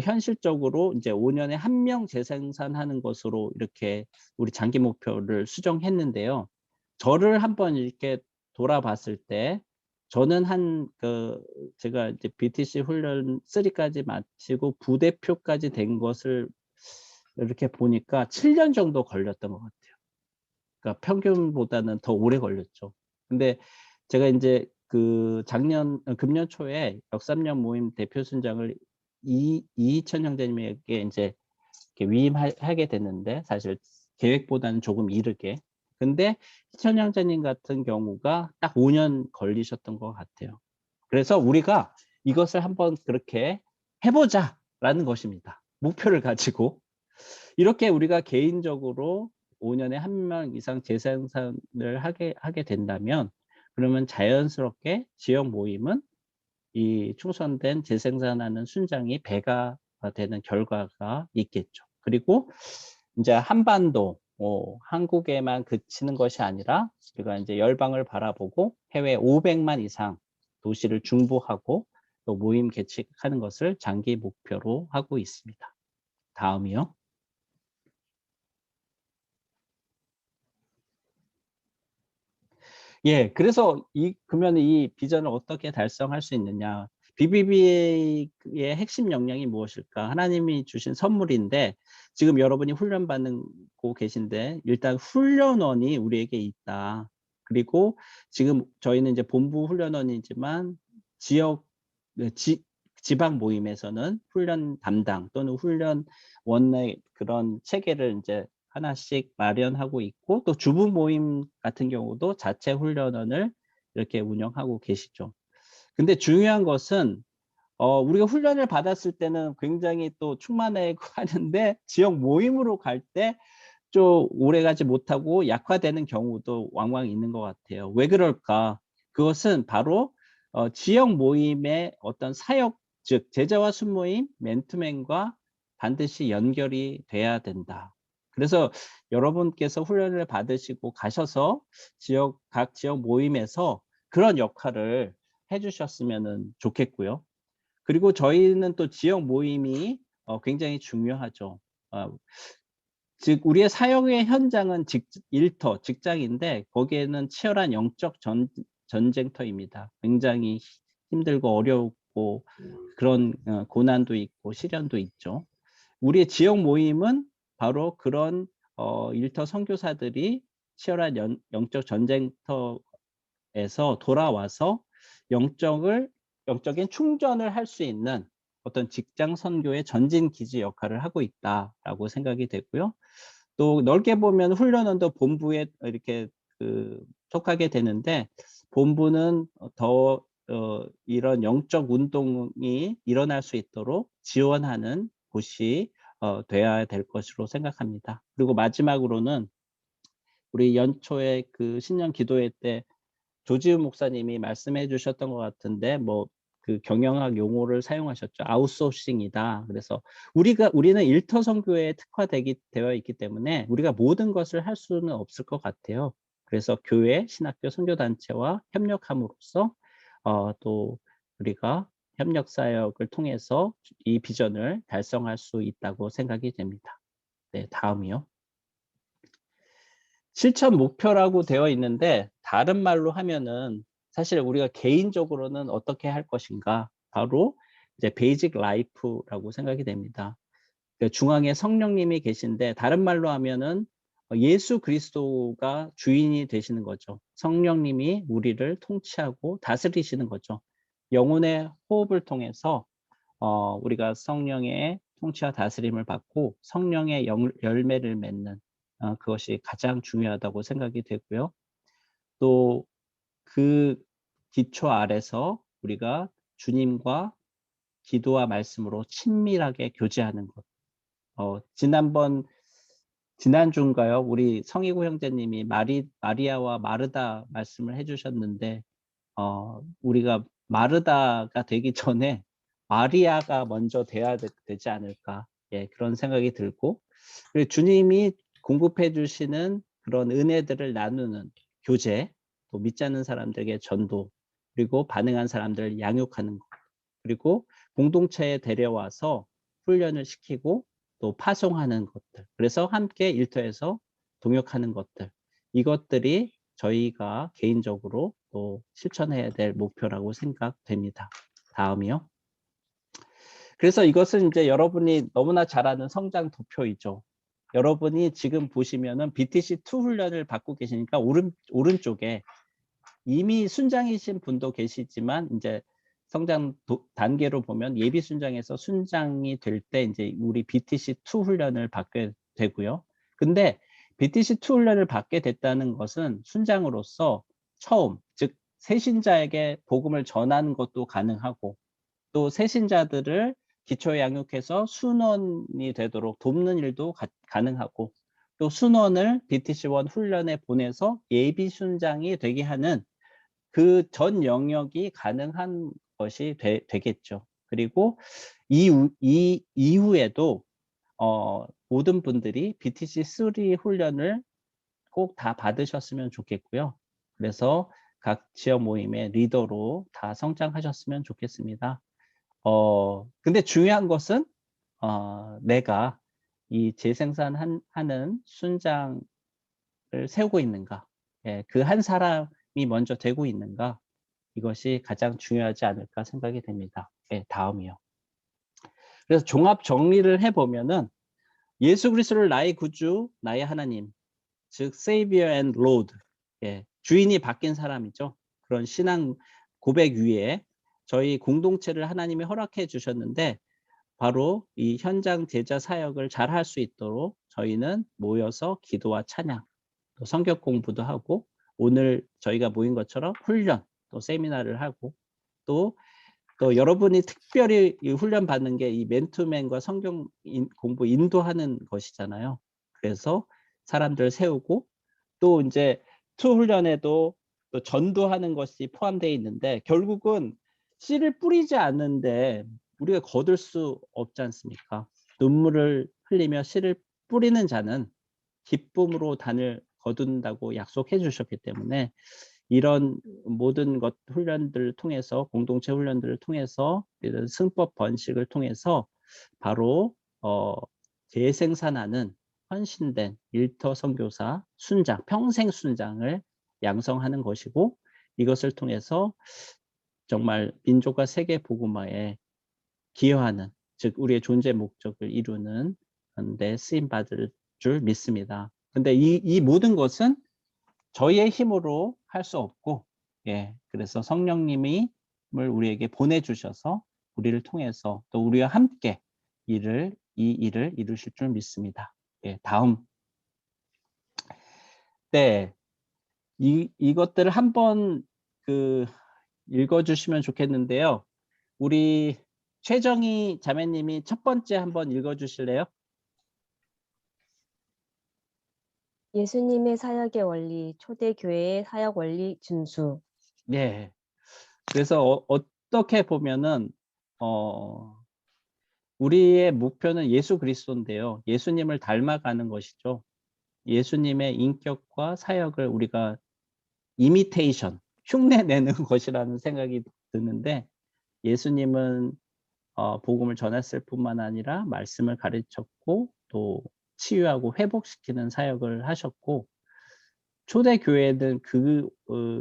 현실적으로 이제 5년에 1명 재생산하는 것으로 이렇게 우리 장기 목표를 수정했는데요. 저를 한번 이렇게 돌아봤을 때 저는 제가 이제 BTC 훈련 3까지 마치고 부대표까지 된 것을 이렇게 보니까 7년 정도 걸렸던 것 같아요. 그러니까 평균보다는 더 오래 걸렸죠. 근데 제가 이제 그 금년 초에 역삼년 모임 대표 순장을 이희천 형제님에게 이제 이렇게 위임하게 됐는데, 사실 계획보다는 조금 이르게. 근데 희천 형제님 같은 경우가 딱 5년 걸리셨던 것 같아요. 그래서 우리가 이것을 한번 그렇게 해보자라는 것입니다. 목표를 가지고. 이렇게 우리가 개인적으로 5년에 1명 이상 재생산을 하게 된다면, 그러면 자연스럽게 지역 모임은 이 충선된 재생산하는 순장이 배가 되는 결과가 있겠죠. 그리고 이제 한반도, 한국에만 그치는 것이 아니라 우리가 이제 열방을 바라보고 해외 500만 이상 도시를 중부하고 또 모임 개최하는 것을 장기 목표로 하고 있습니다. 다음이요. 예, 그래서 그러면 이 비전을 어떻게 달성할 수 있느냐? BBB의 핵심 역량이 무엇일까? 하나님이 주신 선물인데, 지금 여러분이 훈련 받고 계신데, 일단 훈련원이 우리에게 있다. 그리고 지금 저희는 이제 본부 훈련원이지만 지방 모임에서는 훈련 담당 또는 훈련원의 그런 체계를 이제 하나씩 마련하고 있고, 또 주부 모임 같은 경우도 자체 훈련원을 이렇게 운영하고 계시죠. 근데 중요한 것은 우리가 훈련을 받았을 때는 굉장히 또 충만하고 하는데, 지역 모임으로 갈 때 좀 오래가지 못하고 약화되는 경우도 왕왕 있는 것 같아요. 왜 그럴까? 그것은 바로 지역 모임의 어떤 사역, 즉 제자와 순모임, 맨투맨과 반드시 연결이 돼야 된다. 그래서 여러분께서 훈련을 받으시고 가셔서 각 지역 모임에서 그런 역할을 해주셨으면 좋겠고요. 그리고 저희는 또 지역 모임이 굉장히 중요하죠. 즉 우리의 사역의 현장은 일터, 직장인데, 거기에는 치열한 영적 전쟁터입니다. 굉장히 힘들고 어렵고 그런 고난도 있고 시련도 있죠. 우리의 지역 모임은 바로 그런 일터 선교사들이 치열한 영적 전쟁터에서 돌아와서 영적인 충전을 할 수 있는 어떤 직장 선교의 전진 기지 역할을 하고 있다라고 생각이 되고요. 또 넓게 보면 훈련원도 본부에 이렇게 속하게 되는데, 본부는 더 이런 영적 운동이 일어날 수 있도록 지원하는 곳이 돼야 될 것으로 생각합니다. 그리고 마지막으로는 우리 연초에 그 신년 기도회 때 조지훈 목사님이 말씀해 주셨던 것 같은데, 그 경영학 용어를 사용하셨죠. 아웃소싱이다. 그래서 우리는 일터 선교에 되어 있기 때문에 우리가 모든 것을 할 수는 없을 것 같아요. 그래서 교회, 신학교, 선교단체와 협력함으로써 또 우리가 협력 사역을 통해서 이 비전을 달성할 수 있다고 생각이 됩니다. 네, 다음이요. 실천 목표라고 되어 있는데, 다른 말로 하면은 사실 우리가 개인적으로는 어떻게 할 것인가, 바로 이제 베이직 라이프라고 생각이 됩니다. 중앙에 성령님이 계신데, 다른 말로 하면은 예수 그리스도가 주인이 되시는 거죠. 성령님이 우리를 통치하고 다스리시는 거죠. 영혼의 호흡을 통해서 우리가 성령의 통치와 다스림을 받고 성령의 열매를 맺는 그것이 가장 중요하다고 생각이 되고요. 또 그 기초 아래서 우리가 주님과 기도와 말씀으로 친밀하게 교제하는 것. 지난주인가요? 우리 성희구 형제님이 마리아와 마르다 말씀을 해주셨는데, 우리가 마르다가 되기 전에 마리아가 먼저 돼야 되지 않을까. 예, 그런 생각이 들고, 그리고 주님이 공급해 주시는 그런 은혜들을 나누는 교제, 또 믿지 않는 사람들에게 전도, 그리고 반응한 사람들을 양육하는 것, 그리고 공동체에 데려와서 훈련을 시키고 또 파송하는 것들, 그래서 함께 일터에서 동역하는 것들, 이것들이 저희가 개인적으로 또 실천해야 될 목표라고 생각됩니다. 다음이요. 그래서 이것은 이제 여러분이 너무나 잘 아는 성장 도표이죠. 여러분이 지금 보시면은 BTC2 훈련을 받고 계시니까 오른쪽에 이미 순장이신 분도 계시지만 이제 성장 단계로 보면 예비 순장에서 순장이 될 때 이제 우리 BTC2 훈련을 받게 되고요. 근데 BTC2 훈련을 받게 됐다는 것은 순장으로서 처음, 즉 새신자에게 복음을 전하는 것도 가능하고 또 새신자들을 기초에 양육해서 순원이 되도록 돕는 일도 가능하고 또 순원을 BTC1 훈련에 보내서 예비 순장이 되게 하는 그 전 영역이 가능한 것이 되겠죠. 그리고 이후에도 모든 분들이 BTC3 훈련을 꼭 다 받으셨으면 좋겠고요. 그래서 각 지역 모임의 리더로 다 성장하셨으면 좋겠습니다. 근데 중요한 것은 내가 이 재생산하는 순장을 세우고 있는가, 예, 그 한 사람이 먼저 되고 있는가, 이것이 가장 중요하지 않을까 생각이 됩니다. 예, 다음이요. 그래서 종합 정리를 해보면은 예수 그리스도를 나의 구주, 나의 하나님, 즉 Savior and Lord, 예, 주인이 바뀐 사람이죠. 그런 신앙 고백 위에 저희 공동체를 하나님이 허락해 주셨는데 바로 이 현장 제자 사역을 잘 할 수 있도록 저희는 모여서 기도와 찬양, 또 성경 공부도 하고 오늘 저희가 모인 것처럼 훈련, 또 세미나를 하고 또 여러분이 특별히 이 훈련 받는 게 이 맨투맨과 성경 공부 인도하는 것이잖아요. 그래서 사람들 세우고 또 이제 투 훈련에도 또 전도하는 것이 포함되어 있는데 결국은 씨를 뿌리지 않는데 우리가 거둘 수 없지 않습니까? 눈물을 흘리며 씨를 뿌리는 자는 기쁨으로 단을 거둔다고 약속해 주셨기 때문에 이런 모든 것 훈련들을 통해서 공동체 훈련들을 통해서 이런 승법 번식을 통해서 바로 재생산하는 헌신된 일터 선교사 순장, 평생 순장을 양성하는 것이고 이것을 통해서 정말 민족과 세계 복음화에 기여하는, 즉 우리의 존재 목적을 이루는 데 쓰임 받을 줄 믿습니다. 근데 이 모든 것은 저희의 힘으로 할 수 없고, 예, 그래서 성령님이 우리에게 보내주셔서 우리를 통해서 또 우리와 함께 이 일을 이루실 줄 믿습니다. 예, 다음. 네, 이것들을 한번 읽어주시면 좋겠는데요. 우리 최정희 자매님이 첫 번째 한번 읽어주실래요? 예수님의 사역의 원리, 초대교회의 사역 원리 준수. 네. 그래서 어떻게 보면은 우리의 목표는 예수 그리스도인데요. 예수님을 닮아가는 것이죠. 예수님의 인격과 사역을 우리가 이미테이션, 흉내내는 것이라는 생각이 드는데 예수님은 복음을 전했을 뿐만 아니라 말씀을 가르쳤고 또 치유하고 회복시키는 사역을 하셨고 초대교회는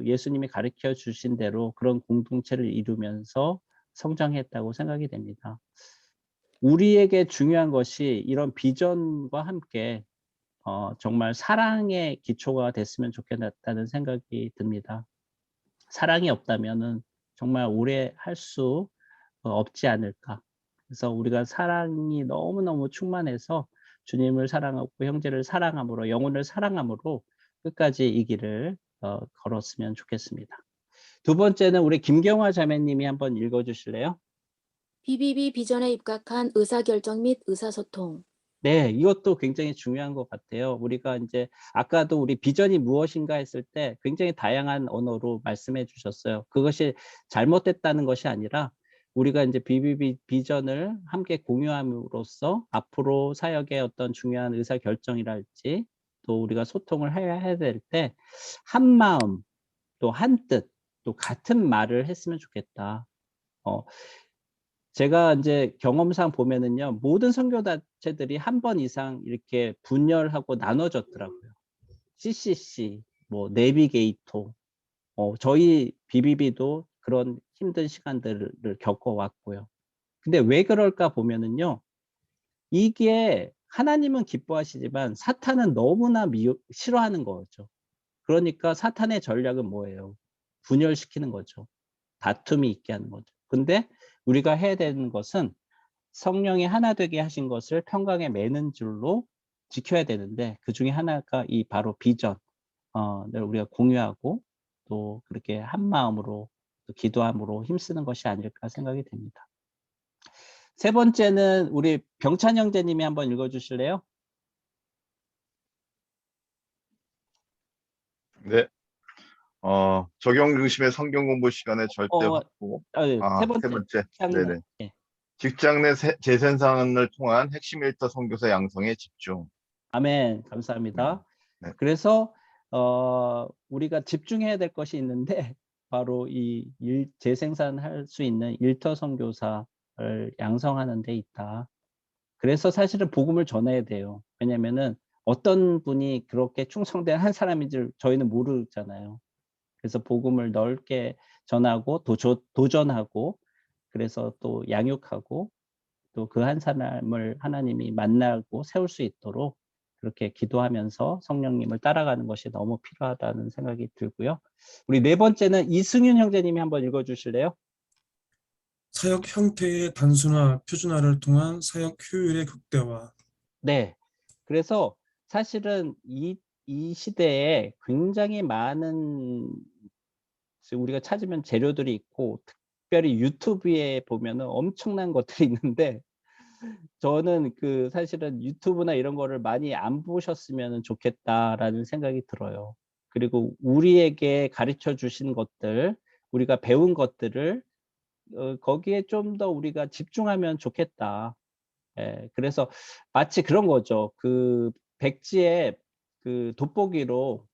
예수님이 가르쳐 주신 대로 그런 공동체를 이루면서 성장했다고 생각이 됩니다. 우리에게 중요한 것이 이런 비전과 함께 정말 사랑의 기초가 됐으면 좋겠다는 생각이 듭니다. 사랑이 없다면은 정말 오래 할 수 없지 않을까. 그래서 우리가 사랑이 너무너무 충만해서 주님을 사랑하고 형제를 사랑함으로 영혼을 사랑함으로 끝까지 이 길을 걸었으면 좋겠습니다. 두 번째는 우리 김경화 자매님이 한번 읽어주실래요? BBB 비전에 입각한 의사결정 및 의사소통. 네, 이것도 굉장히 중요한 것 같아요. 우리가 이제 아까도 우리 비전이 무엇인가 했을 때 굉장히 다양한 언어로 말씀해 주셨어요. 그것이 잘못됐다는 것이 아니라 우리가 이제 BBB 비전을 함께 공유함으로써 앞으로 사역의 어떤 중요한 의사결정이랄지 또 우리가 소통을 해야 될 때 한 마음 또 한 뜻 또 같은 말을 했으면 좋겠다. 제가 이제 경험상 보면은요, 모든 선교단체들이 한 번 이상 이렇게 분열하고 나눠졌더라고요. CCC, 뭐 내비게이터, 저희 BBB도 그런 힘든 시간들을 겪어왔고요. 근데 왜 그럴까 보면은요, 이게 하나님은 기뻐하시지만 사탄은 너무나 싫어하는 거죠. 그러니까 사탄의 전략은 뭐예요? 분열시키는 거죠. 다툼이 있게 하는 거죠. 근데 우리가 해야 되는 것은 성령이 하나 되게 하신 것을 평강에 매는 줄로 지켜야 되는데, 그 중에 하나가 이 바로 비전, 를 우리가 공유하고 또 그렇게 한 마음으로 또 기도함으로 힘쓰는 것이 아닐까 생각이 됩니다. 세 번째는 우리 병찬 형제님이 한번 읽어주실래요? 네. 적용 중심의 성경 공부 시간에 절대 확보. 세 세 번째. 번째. 직장 네네. 내. 예. 직장 내 재생산을 통한 핵심 일터 선교사 양성에 집중. 아멘. 감사합니다. 네. 그래서 우리가 집중해야 될 것이 있는데 바로 이 재생산할 수 있는 일터 선교사를 양성하는 데 있다. 그래서 사실은 복음을 전해야 돼요. 왜냐면은 어떤 분이 그렇게 충성된 한 사람인지 저희는 모르잖아요. 그래서 복음을 넓게 전하고 도전하고, 그래서 또 양육하고, 또 그 한 사람을 하나님이 만나고 세울 수 있도록 그렇게 기도하면서 성령님을 따라가는 것이 너무 필요하다는 생각이 들고요. 우리 네 번째는 이승윤 형제님이 한번 읽어주실래요? 사역 형태의 단순화, 표준화를 통한 사역 효율의 극대화. 네. 그래서 사실은 이 시대에 굉장히 많은 우리가 찾으면 재료들이 있고, 특별히 유튜브에 보면은 엄청난 것들이 있는데, 저는 사실은 유튜브나 이런 거를 많이 안 보셨으면 좋겠다라는 생각이 들어요. 그리고 우리에게 가르쳐 주신 것들, 우리가 배운 것들을 거기에 좀 더 우리가 집중하면 좋겠다. 예, 그래서 마치 그런 거죠. 백지에 돋보기로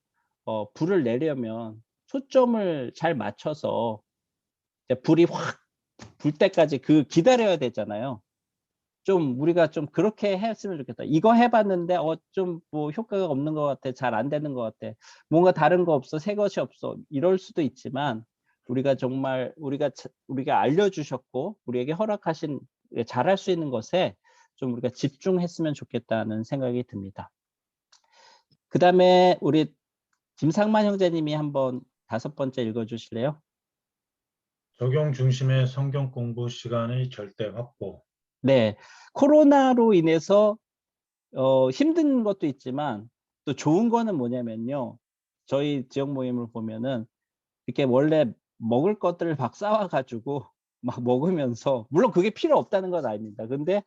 불을 내려면 초점을 잘 맞춰서 이제 불이 확 불 때까지 기다려야 되잖아요. 좀 우리가 좀 그렇게 했으면 좋겠다. 이거 해봤는데 좀 뭐 효과가 없는 것 같아. 잘 안 되는 것 같아. 뭔가 다른 거 없어. 새 것이 없어. 이럴 수도 있지만 우리가 정말 우리가 알려주셨고 우리에게 허락하신 잘할 수 있는 것에 좀 우리가 집중했으면 좋겠다는 생각이 듭니다. 그 다음에 우리 김상만 형제님이 한번 5번째 읽어주실래요? 적용 중심의 성경 공부 시간의 절대 확보. 네, 코로나로 인해서 힘든 것도 있지만 또 좋은 거는 뭐냐면요. 저희 지역 모임을 보면은 이렇게 원래 먹을 것들을 막 싸와가지고 막 먹으면서, 물론 그게 필요 없다는 건 아닙니다. 근데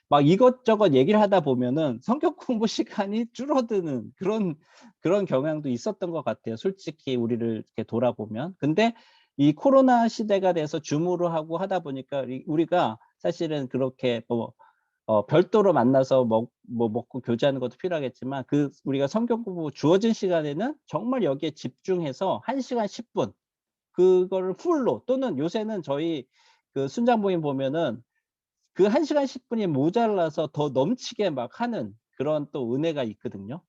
막 이것저것 얘기를 하다 보면은 성경 공부 시간이 줄어드는 그런 경향도 있었던 것 같아요. 솔직히 우리를 이렇게 돌아보면. 근데 이 코로나 시대가 돼서 줌으로 하고 하다 보니까 우리가 사실은 그렇게 별도로 만나서 먹고 교제하는 것도 필요하겠지만 우리가 성경 공부 주어진 시간에는 정말 여기에 집중해서 1시간 10분 그거를 풀로, 또는 요새는 저희 순장 모임 보면은 1시간 10분이 모자라서 더 넘치게 막 하는 그런 또 은혜가 있거든요.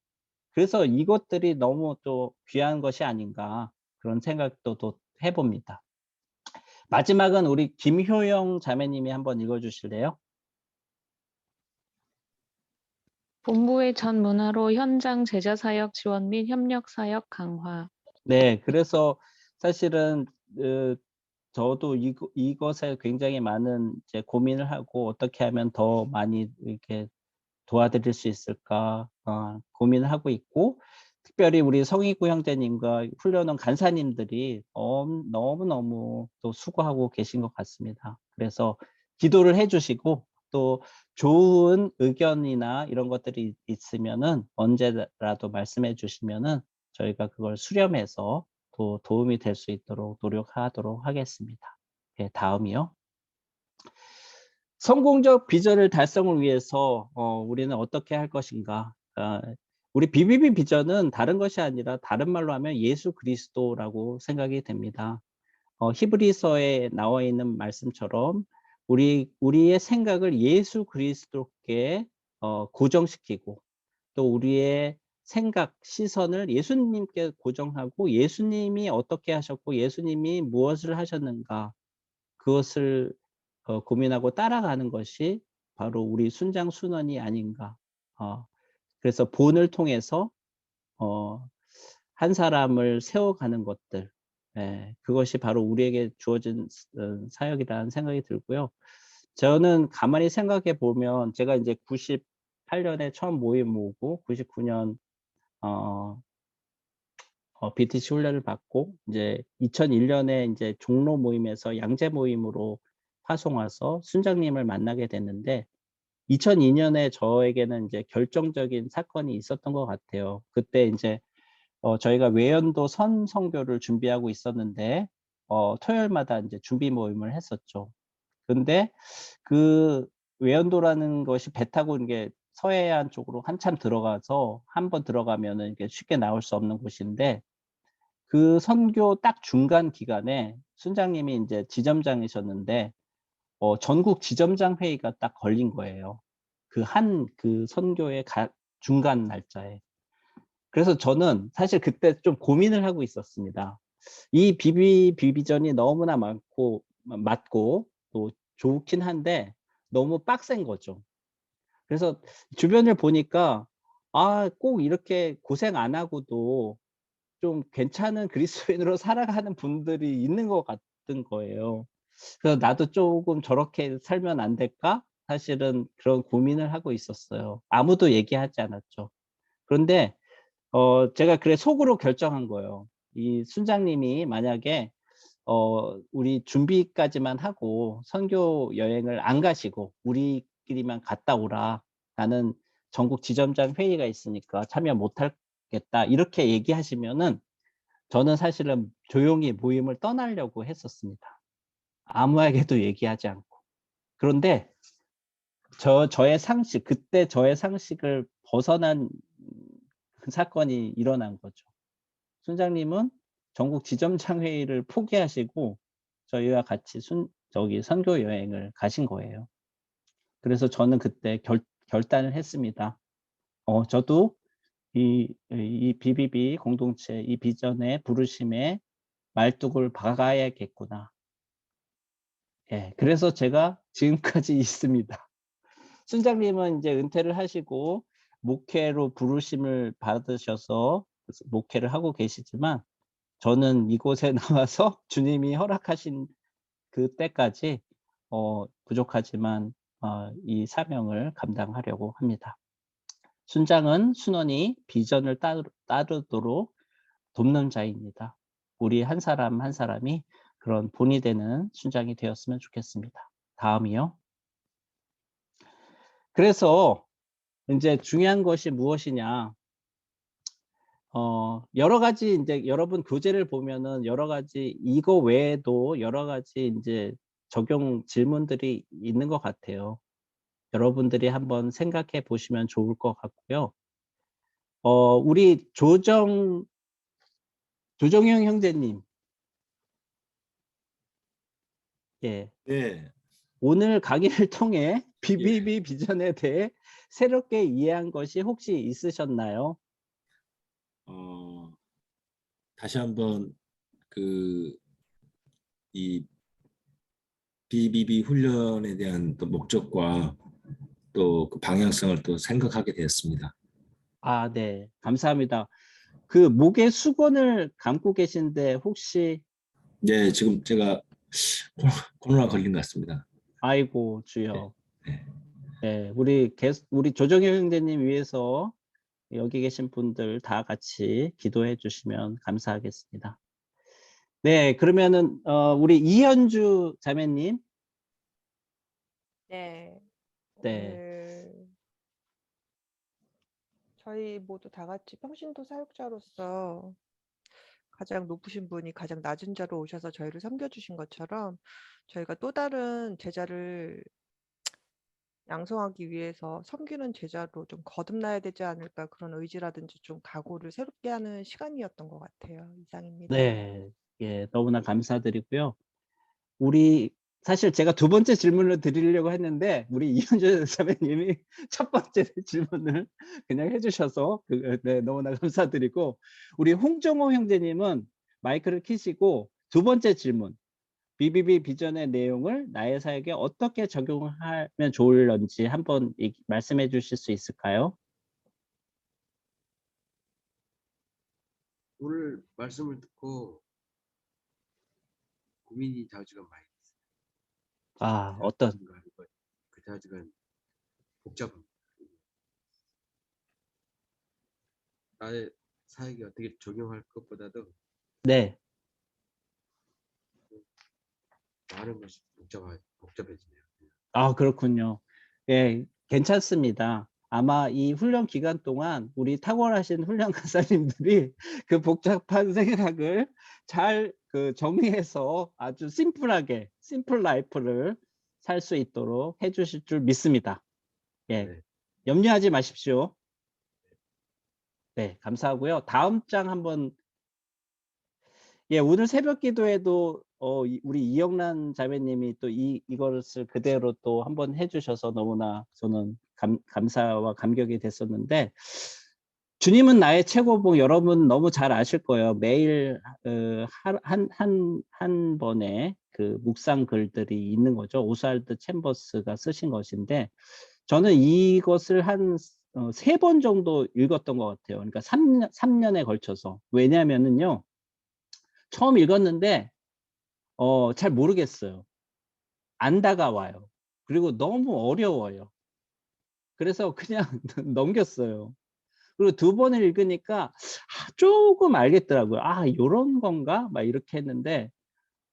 그래서 이것들이 너무 또 귀한 것이 아닌가 그런 생각도 또 해봅니다. 마지막은 우리 김효영 자매님이 한번 읽어주실래요? 본부의 전 문화로 현장 제자 사역 지원 및 협력 사역 강화. 네, 그래서 사실은 저도 이것에 굉장히 많은 이제 고민을 하고 어떻게 하면 더 많이 이렇게 도와드릴 수 있을까 고민을 하고 있고, 특별히 우리 성희구 형제님과 훈련원 간사님들이 너무너무 또 수고하고 계신 것 같습니다. 그래서 기도를 해주시고 또 좋은 의견이나 이런 것들이 있으면은 언제라도 말씀해 주시면은 저희가 그걸 수렴해서 또 도움이 될 수 있도록 노력하도록 하겠습니다. 네, 다음이요. 성공적 비전을 달성을 위해서 우리는 어떻게 할 것인가? 우리 BBB 비전은 다른 것이 아니라 다른 말로 하면 예수 그리스도라고 생각이 됩니다. 히브리서에 나와 있는 말씀처럼 우리의 생각을 예수 그리스도께 고정시키고, 또 우리의 생각, 시선을 예수님께 고정하고 예수님이 어떻게 하셨고 예수님이 무엇을 하셨는가, 그것을 고민하고 따라가는 것이 바로 우리 순장 순원이 아닌가. 그래서 본을 통해서 한 사람을 세워가는 것들, 그것이 바로 우리에게 주어진 사역이라는 생각이 들고요. 저는 가만히 생각해 보면 제가 이제 98년에 처음 모임 모으고 99년 BTC 훈련을 받고 이제 2001년에 이제 종로 모임에서 양재 모임으로 파송 와서 순장님을 만나게 됐는데 2002년에 저에게는 이제 결정적인 사건이 있었던 것 같아요. 그때 이제 저희가 외연도 선선교를 준비하고 있었는데 토요일마다 이제 준비 모임을 했었죠. 근데 그 외연도라는 것이 배 타고 이게 서해안 쪽으로 한참 들어가서 한번 들어가면은 이게 쉽게 나올 수 없는 곳인데 그 선교 딱 중간 기간에 순장님이 이제 지점장이셨는데 전국 지점장 회의가 딱 걸린 거예요. 그 선교의 중간 날짜에. 그래서 저는 사실 그때 좀 고민을 하고 있었습니다. 이 비비전이 너무나 맞고 또 좋긴 한데 너무 빡센 거죠. 그래서 주변을 보니까 꼭 이렇게 고생 안 하고도 좀 괜찮은 그리스도인으로 살아가는 분들이 있는 것 같은 거예요. 그래서 나도 조금 저렇게 살면 안 될까? 사실은 그런 고민을 하고 있었어요. 아무도 얘기하지 않았죠. 그런데 제가 그래 속으로 결정한 거예요. 이 순장님이 만약에 우리 준비까지만 하고 선교 여행을 안 가시고 우리끼리만 갔다 오라. 나는 전국 지점장 회의가 있으니까 참여 못 하겠다. 이렇게 얘기하시면은 저는 사실은 조용히 모임을 떠나려고 했었습니다. 아무에게도 얘기하지 않고. 그런데 저의 상식, 그때 저의 상식을 벗어난 그 사건이 일어난 거죠. 순장님은 전국 지점장 회의를 포기하시고 저희와 같이 선교 여행을 가신 거예요. 그래서 저는 그때 결단을 했습니다. 저도 이 BBB 공동체 이 비전의 부르심에 말뚝을 박아야겠구나. 그래서 제가 지금까지 있습니다. 순장님은 이제 은퇴를 하시고 목회로 부르심을 받으셔서 목회를 하고 계시지만 저는 이곳에 나와서 주님이 허락하신 그때까지 부족하지만 이 사명을 감당하려고 합니다. 순장은 순원이 비전을 따르도록 돕는 자입니다. 우리 한 사람 한 사람이 그런 본이 되는 순장이 되었으면 좋겠습니다. 다음이요. 그래서 이제 중요한 것이 무엇이냐? 여러 가지 이제 여러분 교재를 보면은 여러 가지 이거 외에도 여러 가지 이제 적용 질문들이 있는 것 같아요. 여러분들이 한번 생각해 보시면 좋을 것 같고요. 우리 조정용 형제님. 예. 네. 오늘 강의를 통해 BBB 비전에 대해 새롭게 이해한 것이 혹시 있으셨나요? 다시 한번 이 BBB 훈련에 대한 또 목적과 또 그 방향성을 또 생각하게 되었습니다. 네. 감사합니다. 그 목에 수건을 감고 계신데 혹시 네, 지금 제가 코로나 걸린 것 같습니다. 아이고 주여. 네. 네, 우리 조정현 형제님 위해서 여기 계신 분들 다 같이 기도해 주시면 감사하겠습니다. 네, 그러면은 우리 이현주 자매님. 네. 네. 오늘 저희 모두 다 같이 평신도 사역자로서 가장 높으신 분이 가장 낮은 자로 오셔서 저희를 섬겨주신 것처럼 저희가 또 다른 제자를 양성하기 위해서 섬기는 제자로 좀 거듭나야 되지 않을까 그런 의지라든지 좀 각오를 새롭게 하는 시간이었던 것 같아요. 이상입니다. 네. 예, 너무나 감사드리고요. 사실 제가 두 번째 질문을 드리려고 했는데 우리 이현주 자매님이 첫 번째 질문을 그냥 해주셔서 네, 너무나 감사드리고 우리 홍정호 형제님은 마이크를 켜시고 두 번째 질문 BBB 비전의 내용을 나의 사역에 어떻게 적용하면 좋을런지 한번 말씀해 주실 수 있을까요? 오늘 말씀을 듣고 고민이 자주가 많이 있어요. 아, 어떤? 그 자주가 복잡합니다. 나의 사역이 어떻게 적용할 것보다도 네. 많은 것이 복잡해지네요. 아, 그렇군요. 예, 괜찮습니다. 아마 이 훈련 기간 동안 우리 탁월하신 훈련 간사님들이 그 복잡한 생각을 잘 정리해서 아주 심플하게, 심플 라이프를 살 수 있도록 해주실 줄 믿습니다. 예, 네. 염려하지 마십시오. 네, 감사하고요. 다음 장 한번. 예, 오늘 새벽 기도에도 우리 이영란 자매님이 또 이것을 그대로 또 한번 해주셔서 너무나 저는 감사와 감격이 됐었는데, 주님은 나의 최고봉, 여러분 너무 잘 아실 거예요. 매일 한 번에 그 묵상 글들이 있는 거죠. 오스왈드 챔버스가 쓰신 것인데, 저는 이것을 한 3번 정도 읽었던 것 같아요. 그러니까 3년에 걸쳐서. 왜냐면은요, 처음 읽었는데 잘 모르겠어요. 안 다가와요. 그리고 너무 어려워요. 그래서 그냥 넘겼어요. 그리고 2번을 읽으니까 조금 알겠더라고요. 아, 요런 건가? 막 이렇게 했는데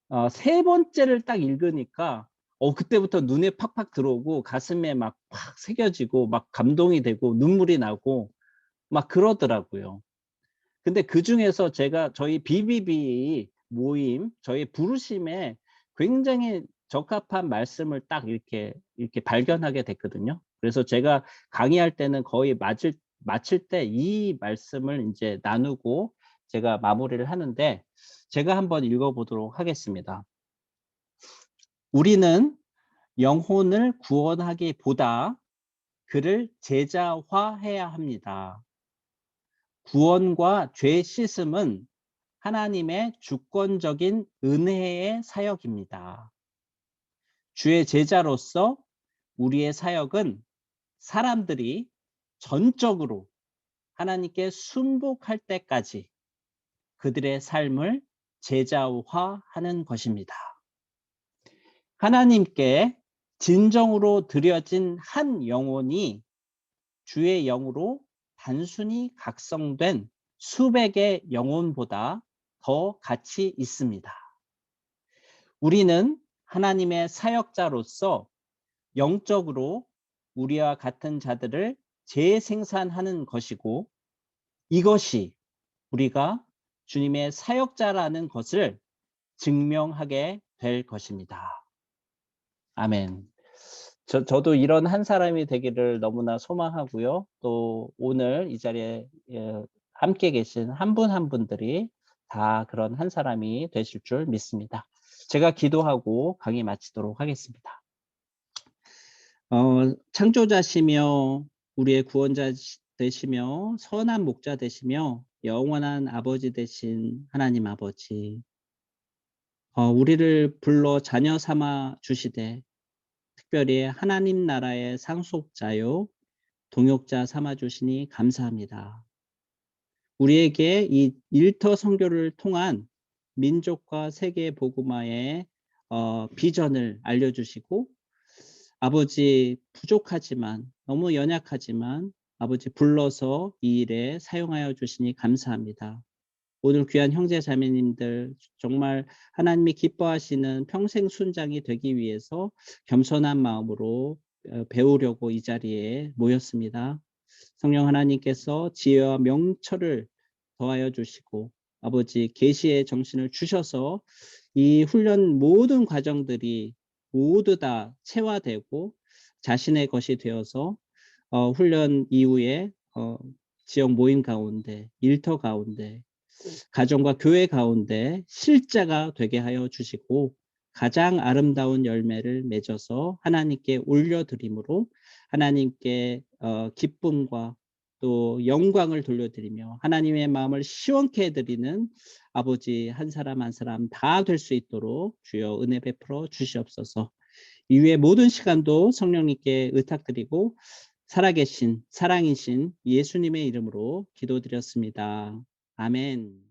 3번째를 딱 읽으니까 그때부터 눈에 팍팍 들어오고 가슴에 막 팍 새겨지고 막 감동이 되고 눈물이 나고 막 그러더라고요. 근데 그중에서 제가 저희 BBB 모임, 저희 부르심에 굉장히 적합한 말씀을 딱 이렇게 발견하게 됐거든요. 그래서 제가 강의할 때는 거의 마칠 때 이 말씀을 이제 나누고 제가 마무리를 하는데, 제가 한번 읽어보도록 하겠습니다. 우리는 영혼을 구원하기보다 그를 제자화해야 합니다. 구원과 죄 씻음은 하나님의 주권적인 은혜의 사역입니다. 주의 제자로서 우리의 사역은 사람들이 전적으로 하나님께 순복할 때까지 그들의 삶을 제자화하는 것입니다. 하나님께 진정으로 드려진 한 영혼이 주의 영으로 단순히 각성된 수백의 영혼보다 더 가치 있습니다. 우리는 하나님의 사역자로서 영적으로 우리와 같은 자들을 재생산하는 것이고, 이것이 우리가 주님의 사역자라는 것을 증명하게 될 것입니다. 아멘. 저도 이런 한 사람이 되기를 너무나 소망하고요. 또 오늘 이 자리에 함께 계신 한 분 한 분들이 다 그런 한 사람이 되실 줄 믿습니다. 제가 기도하고 강의 마치도록 하겠습니다. 창조자시며 우리의 구원자 되시며 선한 목자 되시며 영원한 아버지 되신 하나님 아버지, 우리를 불러 자녀 삼아 주시되 특별히 하나님 나라의 상속자요 동역자 삼아 주시니 감사합니다. 우리에게 이 일터 선교를 통한 민족과 세계 복음화의 비전을 알려주시고, 아버지 부족하지만 너무 연약하지만 아버지 불러서 이 일에 사용하여 주시니 감사합니다. 오늘 귀한 형제 자매님들 정말 하나님이 기뻐하시는 평생 순장이 되기 위해서 겸손한 마음으로 배우려고 이 자리에 모였습니다. 성령 하나님께서 지혜와 명철을 더하여 주시고 아버지 계시의 정신을 주셔서 이 훈련 모든 과정들이 모두 다 체화되고 자신의 것이 되어서 훈련 이후에 지역 모임 가운데, 일터 가운데, 가정과 교회 가운데 실자가 되게 하여 주시고 가장 아름다운 열매를 맺어서 하나님께 올려드림으로 하나님께 기쁨과 또 영광을 돌려드리며 하나님의 마음을 시원케 해드리는 아버지 한 사람 한 사람 다 될 수 있도록 주여 은혜 베풀어 주시옵소서. 이후의 모든 시간도 성령님께 의탁드리고 살아계신 사랑이신 예수님의 이름으로 기도드렸습니다. 아멘.